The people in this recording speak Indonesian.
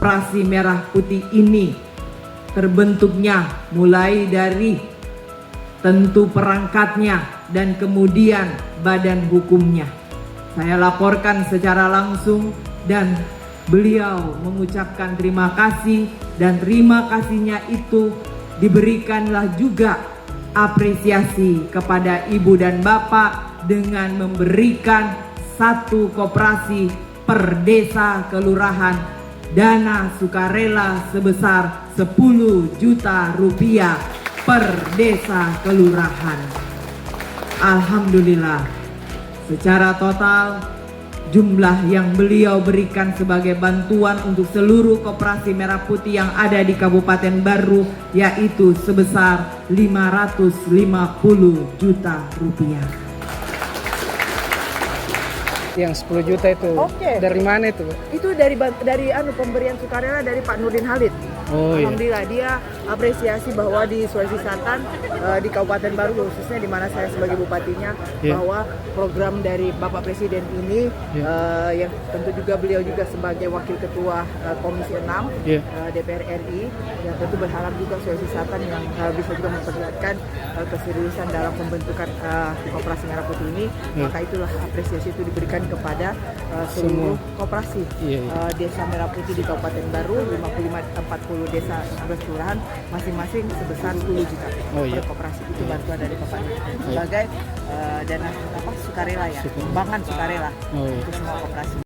Koperasi Merah Putih ini terbentuknya mulai dari tentu perangkatnya dan kemudian badan hukumnya. Saya laporkan secara langsung dan beliau mengucapkan terima kasih, dan terima kasihnya itu diberikanlah juga apresiasi kepada ibu dan bapak dengan memberikan satu koperasi per desa kelurahan dana sukarela sebesar 10 juta rupiah per desa kelurahan. Alhamdulillah, secara total jumlah yang beliau berikan sebagai bantuan untuk seluruh koperasi Merah Putih yang ada di Kabupaten Baru yaitu sebesar 550 juta rupiah. Yang 10 juta itu dari mana itu? Itu dari pemberian sukarela dari Pak Nurdin Halid. Oh, Alhamdulillah dia apresiasi bahwa di Sulawesi Selatan, di Kabupaten Baru khususnya di mana saya sebagai bupatinya, bahwa program dari Bapak Presiden ini yang tentu juga beliau juga sebagai wakil ketua Komisi 6 DPR RI, yang tentu berharap juga Sulawesi Selatan yang bisa juga memperlihatkan keseriusan dalam pembentukan Koperasi Merah Putih ini, maka itulah apresiasi itu diberikan kepada seluruh koperasi Desa Merah Putih di Kabupaten Baru, 40 desa 11 kelurahan, masing-masing sebesar 10 juta per koperasi. Itu bantuan dari Bapak sebagai dana sukarela ya, sumbangan sukarela untuk semua koperasi.